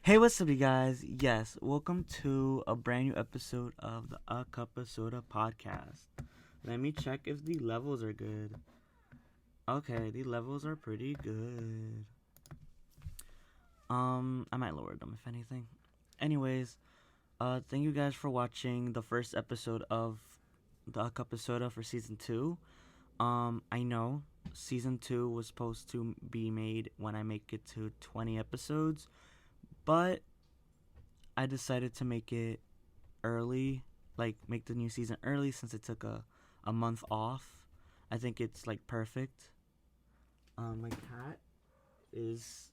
Hey, what's up, you guys? Yes, welcome to a brand new episode of the A Cup of Soda podcast. Let me check if the levels are good. Okay, the levels are pretty good. I might lower them if anything. Anyways, thank you guys for watching the first episode of the A Cup of Soda for season 2. I know season 2 was supposed to be made when I make it to 20 episodes, but I decided to make it early, like make the new season early since it took a month off. I think it's like perfect. My cat is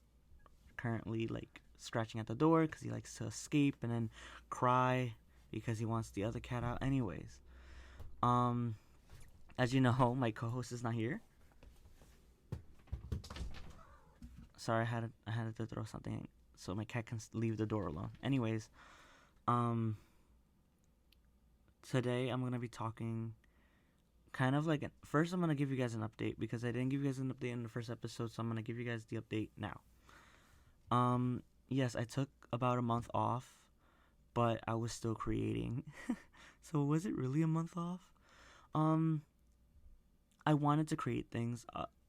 currently like scratching at the door because he likes to escape and then cry because he wants the other cat out. Anyways, um, as you know, my co-host is not here. Sorry, I had to throw something so my cat can leave the door alone. Anyways, um, today I'm gonna be talking kind of like first I'm gonna give you guys an update because I didn't give you guys an update in the first episode, so I'm gonna give you guys the update now. Yes, I took about a month off, but I was still creating. So was it really a month off? Um, I wanted to create things.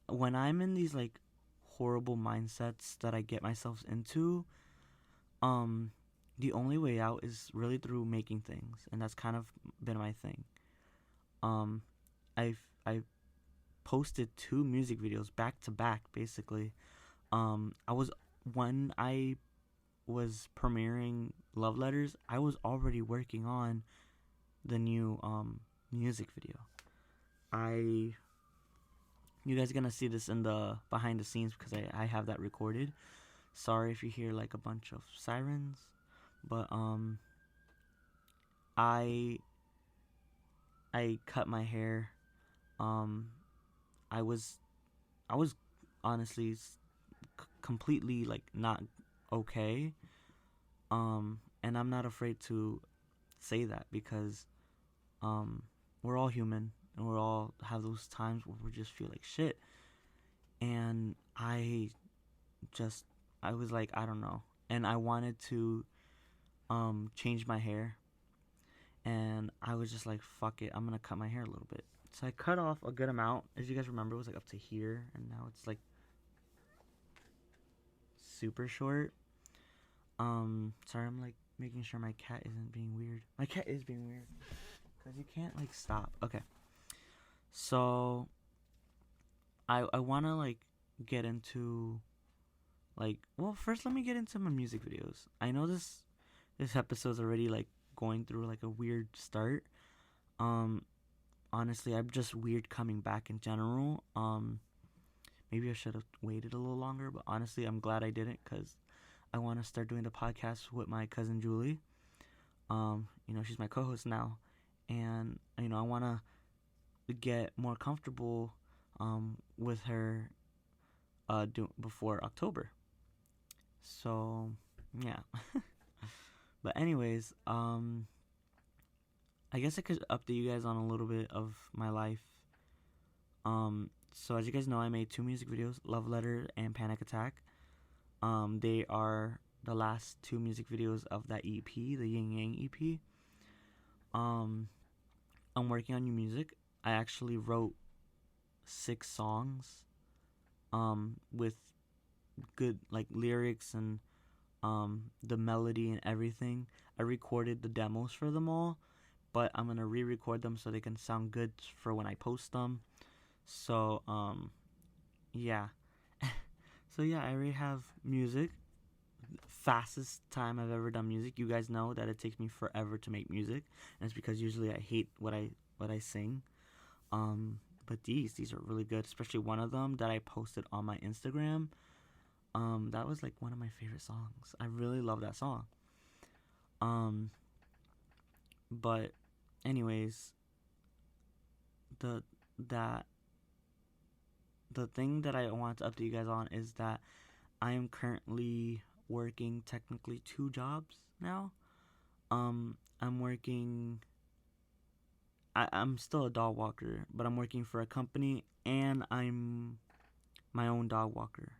When I'm in these like horrible mindsets that I get myself into, um, the only way out is really through making things, and that's kind of been my thing. Um, I posted two music videos back to back basically. I was when I was premiering Love Letters, I was already working on the new music video. I You guys are gonna see this in the behind the scenes because I have that recorded. Sorry if you hear like a bunch of sirens, but I I cut my hair. Um I was I was honestly completely like not okay. And I'm not afraid to say that because um, we're all human and we're all have those times where we just feel like shit. And just, I was like, I don't know. And I wanted to change my hair. And I was just like, fuck it, I'm gonna cut my hair a little bit. So I cut off a good amount. As you guys remember, it was like up to here, and now it's like super short. Sorry, I'm like making sure my cat isn't being weird. My cat is being weird because you can't like stop. Okay, so I wanna like get into like, well, first let me get into my music videos. I know this episode's already like going through like a weird start. Um, Honestly, I'm just weird coming back in general. Maybe I should have waited a little longer, but honestly, I'm glad I didn't because I want to start doing the podcast with my cousin Julie. She's my co-host now, and I want to get more comfortable with her before October. So yeah. But anyways, I guess I could update you guys on a little bit of my life. So as you guys know, I made two music videos, Love Letter and Panic Attack. They are the last two music videos of that EP, the Yin Yang EP. Um, I'm working on new music. I actually wrote 6 songs, with good like lyrics and the melody and everything. I recorded the demos for them all, but I'm gonna re-record them so they can sound good for when I post them. So yeah. So yeah, I already have music. Fastest time I've ever done music. You guys know that it takes me forever to make music, and it's because usually I hate what I sing. But these are really good, especially one of them that I posted on my Instagram. That was like one of my favorite songs. I really love that song. Um, but anyways, the that the thing that I want to update you guys on is that I am currently working technically 2 jobs now. I'm working. I'm still a dog walker, but I'm working for a company and I'm my own dog walker,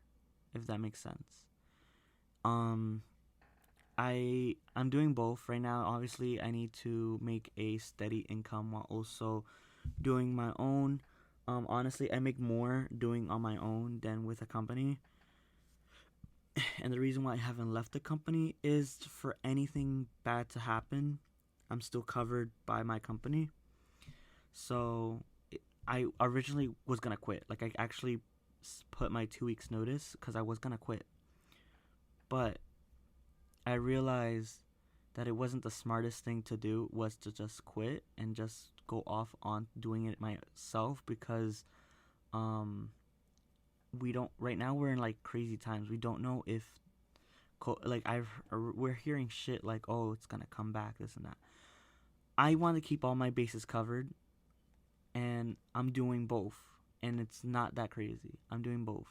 if that makes sense. Um, I'm doing both right now. Obviously, I need to make a steady income while also doing my own. Honestly, I make more doing on my own than with a company. And the reason why I haven't left the company is for anything bad to happen, I'm still covered by my company. So I originally was gonna quit. Like I actually put my 2 weeks notice because I was gonna quit, but I realized that it wasn't the smartest thing to do was to just quit and just go off on doing it myself because um we don't right now we're in like crazy times. We don't know if like we're hearing shit like, oh, it's gonna come back, this and that. I want to keep all my bases covered, and I'm doing both, and it's not that crazy. I'm doing both,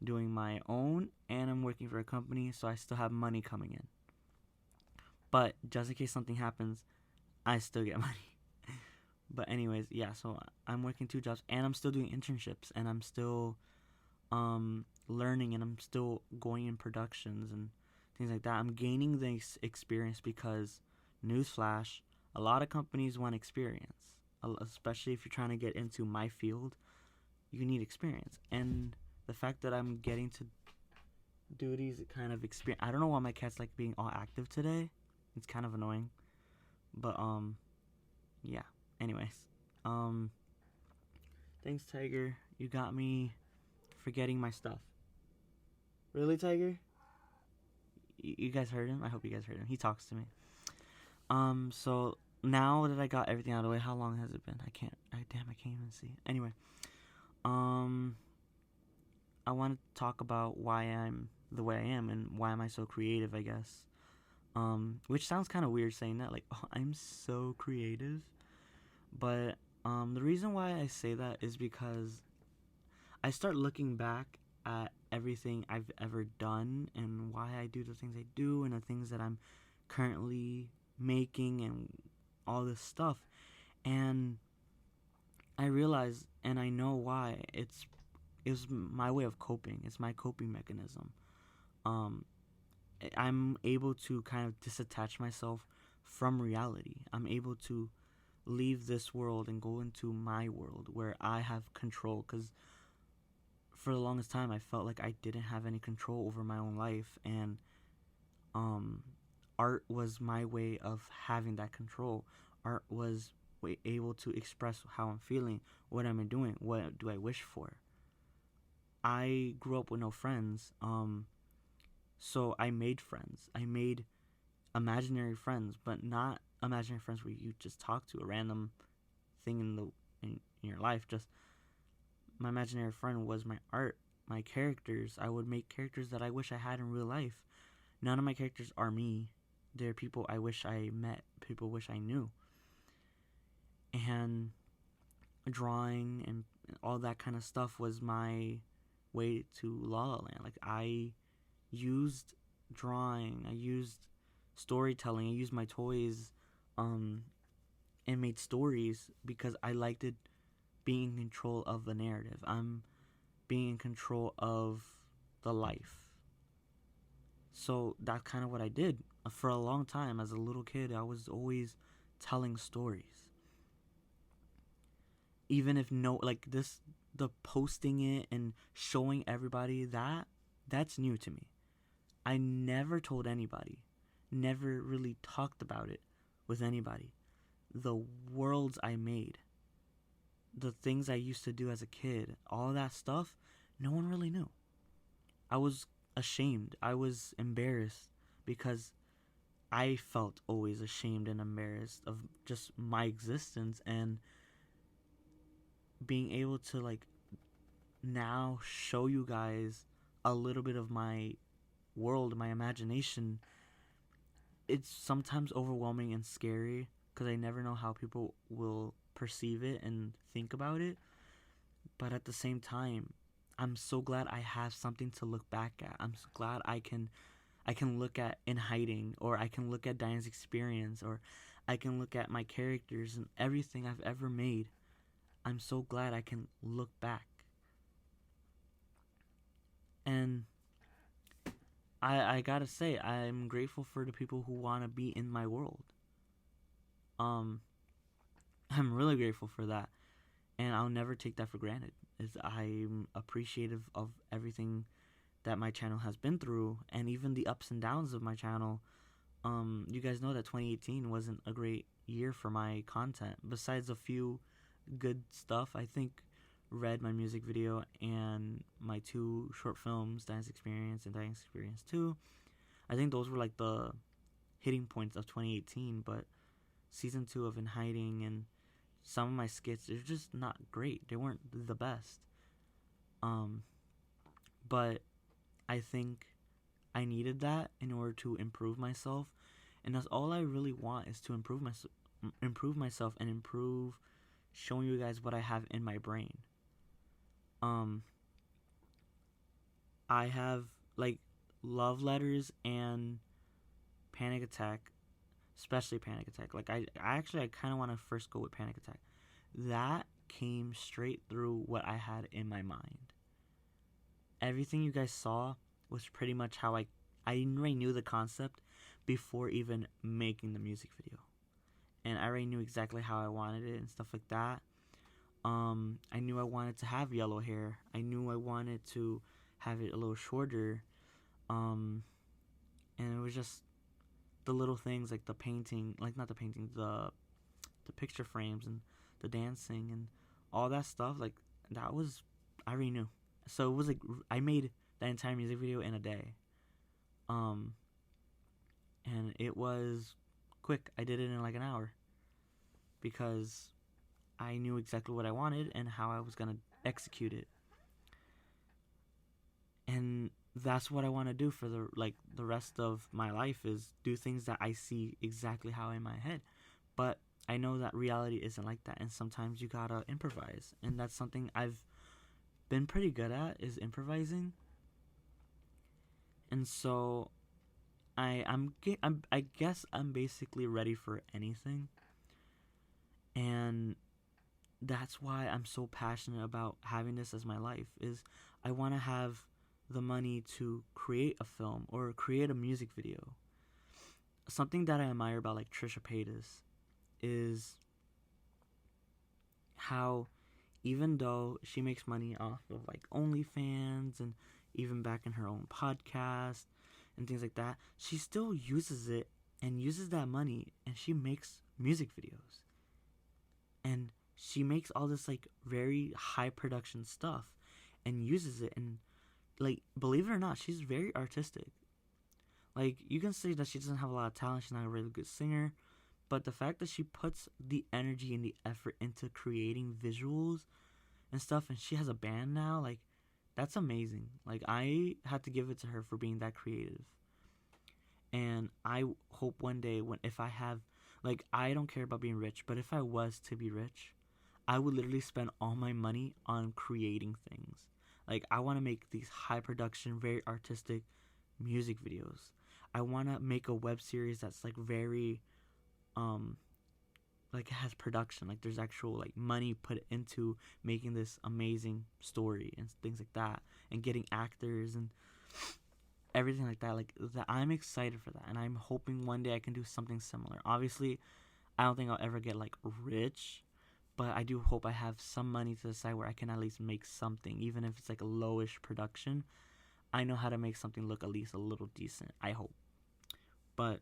doing my own, and I'm working for a company, so I still have money coming in. But just in case something happens, I still get money. But anyways, yeah. So I'm working 2 jobs, and I'm still doing internships, and I'm still learning, and I'm still going in productions and things like that. I'm gaining this experience because, newsflash, a lot of companies want experience, especially if you're trying to get into my field. You need experience, and the fact that I'm getting to do these kind of experience. I don't know why my cat's like being all active today. It's kind of annoying, but yeah. Anyways, um, thanks, Tiger. You got me forgetting my stuff. Really, Tiger? You guys heard him? I hope you guys heard him. He talks to me. So now that I got everything out of the way, how long has it been? I can't even see. Anyway, um, I want to talk about why I'm the way I am and why am I so creative, I guess. Which sounds kind of weird saying that, like, oh, I'm so creative. But, the reason why I say that is because I start looking back at everything I've ever done and why I do the things I do and the things that I'm currently making and all this stuff. And I realize and I know why. It's my way of coping. It's my coping mechanism. Um, I'm able to kind of disattach myself from reality. I'm able to leave this world and go into my world where I have control, because for the longest time I felt like I didn't have any control over my own life, and um art was my way of having that control. Art was able to express how I'm feeling, what am I doing, what do I wish for. I grew up with no friends, so I made friends. I made imaginary friends, but not imaginary friends where you just talk to a random thing in your life. Just my imaginary friend was my art, my characters. I would make characters that I wish I had in real life. None of my characters are me. They're people I wish I met, people I wish I knew. And drawing and all that kind of stuff was my way to La La Land. Like, I used drawing, I used storytelling, I used my toys, and made stories because I liked it, being in control of the narrative. I'm being in control of the life. So that's kind of what I did. For a long time as a little kid, I was always telling stories. Even if the posting it and showing everybody that's new to me. I never told anybody, never really talked about it with anybody. The worlds I made, the things I used to do as a kid, all that stuff, no one really knew. I was ashamed. I was embarrassed because I felt always ashamed and embarrassed of just my existence, and being able to now show you guys a little bit of my world, my imagination. It's sometimes overwhelming and scary because I never know how people will perceive it and think about it. But at the same time, I'm so glad I have something to look back at. I'm so glad I can look at In Hiding, or I can look at Diane's experience, or I can look at my characters and everything I've ever made. I'm so glad I can look back. And I gotta say, I'm grateful for the people who want to be in my world. Um, I'm really grateful for that, and I'll never take that for granted. I'm appreciative of everything that my channel has been through, and even the ups and downs of my channel. You guys know that 2018 wasn't a great year for my content. Besides a few good stuff, I think Red, my music video, and my two short films, Dance Experience and Dance Experience 2, I think those were like the hitting points of 2018. But season 2 of In Hiding and some of my skits, they're just not great. They weren't the best. Um, but I think I needed that in order to improve myself, and that's all I really want, is to improve myself and improve showing you guys what I have in my brain. Um, I have like Love Letters and Panic Attack, especially Panic Attack. Like I kind of want to first go with Panic Attack. That came straight through what I had in my mind. Everything you guys saw was pretty much how I already knew the concept before even making the music video, and I already knew exactly how I wanted it and stuff like that. I knew I wanted to have yellow hair. I knew I wanted to have it a little shorter. Um, and it was just the little things, like the painting, like not the painting, the picture frames and the dancing and all that stuff. Like that was, I already knew. So it was like I made that entire music video in a day. Um, and it was quick. I did it in like an hour because I knew exactly what I wanted and how I was gonna execute it. And that's what I want to do for the rest of my life, is do things that I see exactly how in my head. But I know that reality isn't like that, and sometimes you gotta improvise, and that's something I've been pretty good at, is improvising. And so I guess I'm basically ready for anything, and that's why I'm so passionate about having this as my life. Is I want to have the money to create a film or create a music video. Something that I admire about like Trisha Paytas is how, even though she makes money off of like OnlyFans and even back in her own podcast and things like that, she still uses it and uses that money, and she makes music videos. And she makes all this like very high production stuff and uses it, and like, believe it or not, she's very artistic. Like, you can say that she doesn't have a lot of talent, she's not a really good singer, but the fact that she puts the energy and the effort into creating visuals and stuff, and she has a band now, like, that's amazing. Like, I had to give it to her for being that creative. And I hope one day, when if I have, like, I don't care about being rich, but if I was to be rich, I would literally spend all my money on creating things. Like, I want to make these high production, very artistic music videos. I want to make a web series that's like very um like, it has production, like there's actual like money put into making this amazing story and things like that, and getting actors and everything like that. Like that, I'm excited for that, and I'm hoping one day I can do something similar. Obviously, I don't think I'll ever get like rich, but I do hope I have some money to the side where I can at least make something, even if it's like a lowish production. I know how to make something look at least a little decent, I hope. But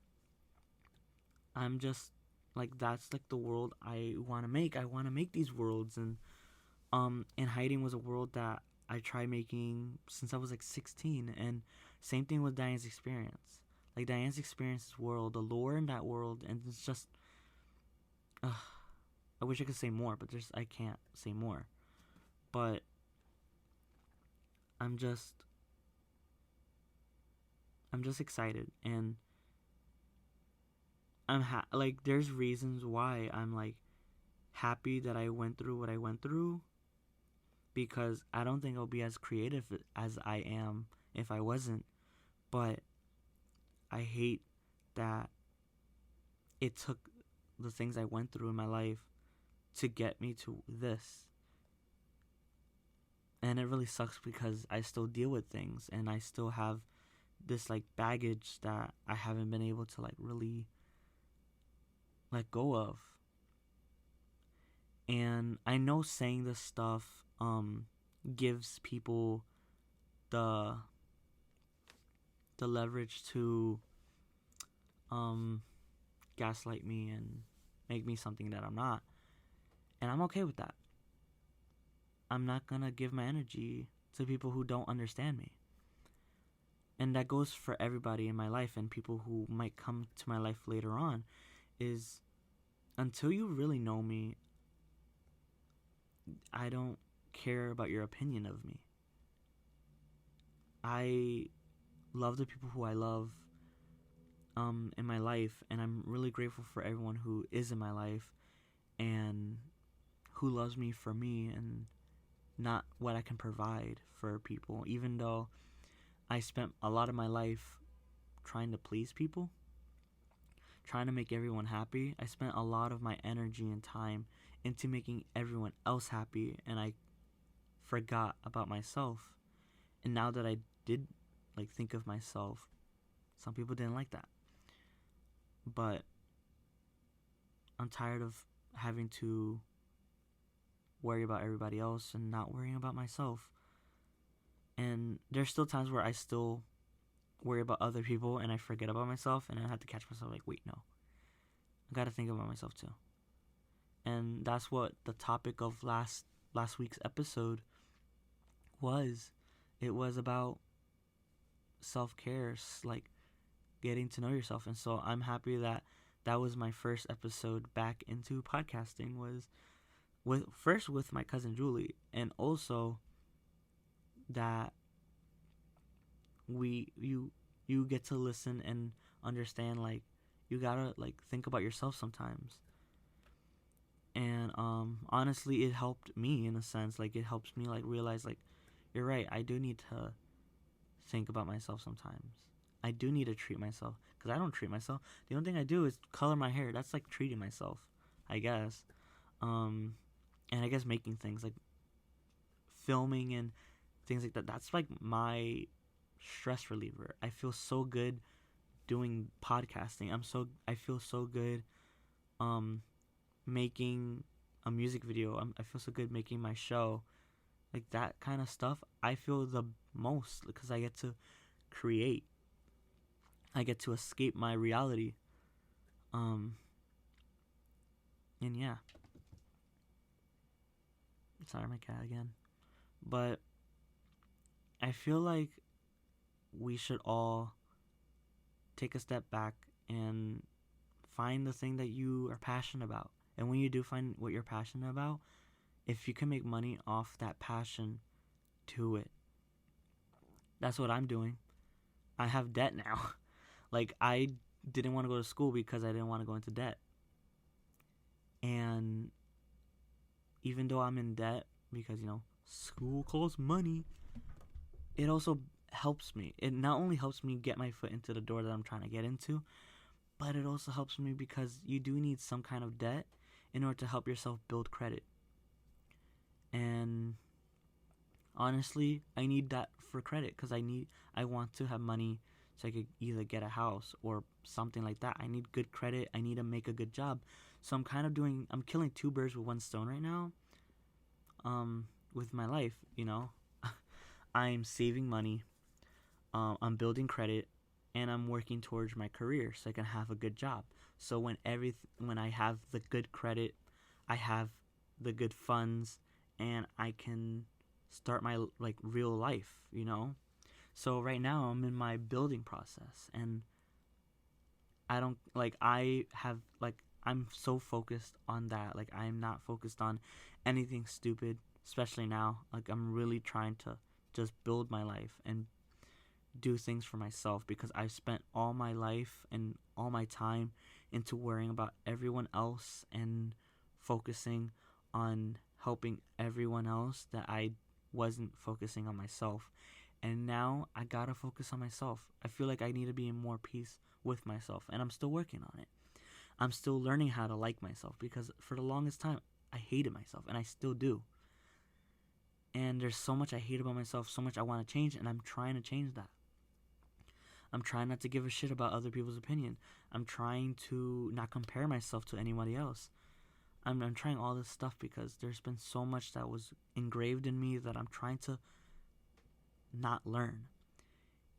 I'm just like, that's like the world I want to make. I want to make these worlds, and In Hiding was a world that I tried making since I was like 16, and same thing with Diane's Experience. Like Diane's Experience's world, the lore in that world, and it's just, I wish I could say more, but I can't say more. But I'm just I'm just excited, and like, there's reasons why I'm like happy that I went through what I went through, because I don't think I'll be as creative as I am if I wasn't. But I hate that it took the things I went through in my life to get me to this. And it really sucks because I still deal with things, and I still have this like baggage that I haven't been able to like really let go of. And I know saying this stuff gives people the leverage to um gaslight me and make me something that I'm not. And I'm okay with that. I'm not gonna give my energy to people who don't understand me. And that goes for everybody in my life and people who might come to my life later on, is until you really know me, I don't care about your opinion of me. I love the people who I love in my life, and I'm really grateful for everyone who is in my life and who loves me for me and not what I can provide for people. Even though I spent a lot of my life trying to please people, trying to make everyone happy, I spent a lot of my energy and time into making everyone else happy, and I forgot about myself. And now that I did like think of myself, some people didn't like that. But I'm tired of having to worry about everybody else and not worrying about myself. And there's still times where I still worry about other people and I forget about myself, and I have to catch myself like, wait, no. I gotta think about myself too. And that's what the topic of last week's episode was. It was about self-care, like getting to know yourself. And so I'm happy that that was my first episode back into podcasting, was with my cousin Julie, and also that you get to listen and understand, like, you gotta like think about yourself sometimes. And honestly, it helped me in a sense. Like, it helps me like realize, like, you're right, I do need to think about myself sometimes. I do need to treat myself, because I don't treat myself. The only thing I do is color my hair. That's like treating myself, I guess. And I guess making things like filming and things like that, that's like my stress reliever. I feel so good doing podcasting. I feel so good making a music video. I feel so good making my show. Like, that kind of stuff, I feel the most, because I get to create. I get to escape my reality. And yeah. Sorry, my cat again. But I feel like we should all take a step back and find the thing that you are passionate about. And when you do find what you're passionate about, if you can make money off that passion, do it. That's what I'm doing. I have debt now. Like, I didn't want to go to school because I didn't want to go into debt. And even though I'm in debt because, school costs money, it also helps me. It not only helps me get my foot into the door that I'm trying to get into, but it also helps me because you do need some kind of debt in order to help yourself build credit. And honestly, I need that for credit, because I want to have money so I could either get a house or something like that. I need good credit. I need to make a good job. So I'm killing two birds with one stone right now. With my life, I'm saving money. I'm building credit, and I'm working towards my career so I can have a good job. So when I have the good credit, I have the good funds, and I can start my like real life. So right now I'm in my building process, and I'm so focused on that. Like, I'm not focused on anything stupid, especially now. Like, I'm really trying to just build my life and do things for myself, because I've spent all my life and all my time into worrying about everyone else and focusing on helping everyone else, that I wasn't focusing on myself. And now I gotta focus on myself. I feel like I need to be in more peace with myself, and I'm still working on it. I'm still learning how to like myself, because for the longest time I hated myself, and I still do. And there's so much I hate about myself, so much I want to change, and I'm trying to change that. I'm trying not to give a shit about other people's opinion. I'm trying to not compare myself to anybody else. I'm trying all this stuff because there's been so much that was engraved in me that I'm trying to not learn.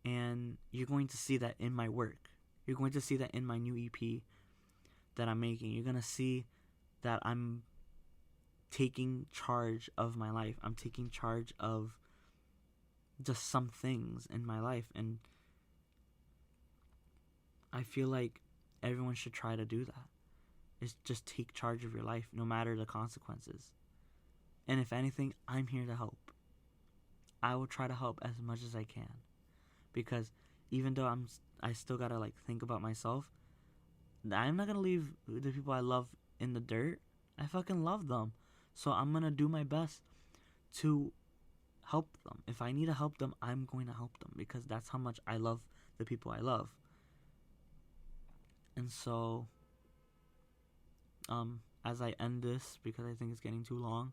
And you're going to see that in my work. You're going to see that in my new EP that I'm making. You're going to see that I'm taking charge of my life. I'm taking charge of just some things in my life. And I feel like everyone should try to do that. Is just take charge of your life no matter the consequences. And if anything, I'm here to help. I will try to help as much as I can. Because even though I still gotta like think about myself, I'm not gonna leave the people I love in the dirt. I fucking love them. So I'm gonna do my best to help them. If I need to help them, I'm going to help them. Because that's how much I love the people I love. And so, as I end this, because I think it's getting too long,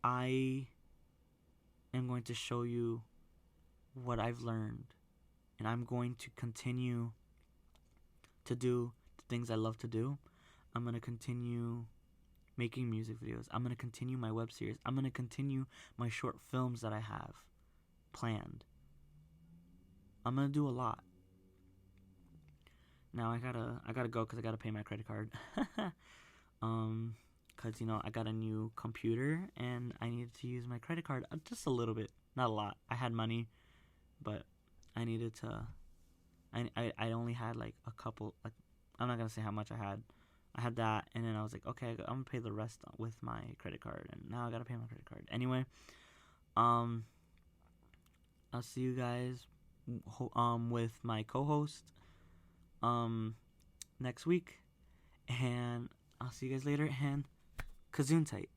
I am going to show you what I've learned, and I'm going to continue to do the things I love to do. I'm going to continue making music videos. I'm going to continue my web series. I'm going to continue my short films that I have planned. I'm going to do a lot. Now I gotta go because I gotta pay my credit card. Because, I got a new computer and I needed to use my credit card just a little bit. Not a lot. I had money, but I needed to. I only had like a couple. Like, I'm not gonna say how much I had. I had that, and then I was like, okay, I'm gonna pay the rest with my credit card, and now I gotta pay my credit card. Anyway, I'll see you guys, with my co-host, next week, and I'll see you guys later, and Kazoon tight.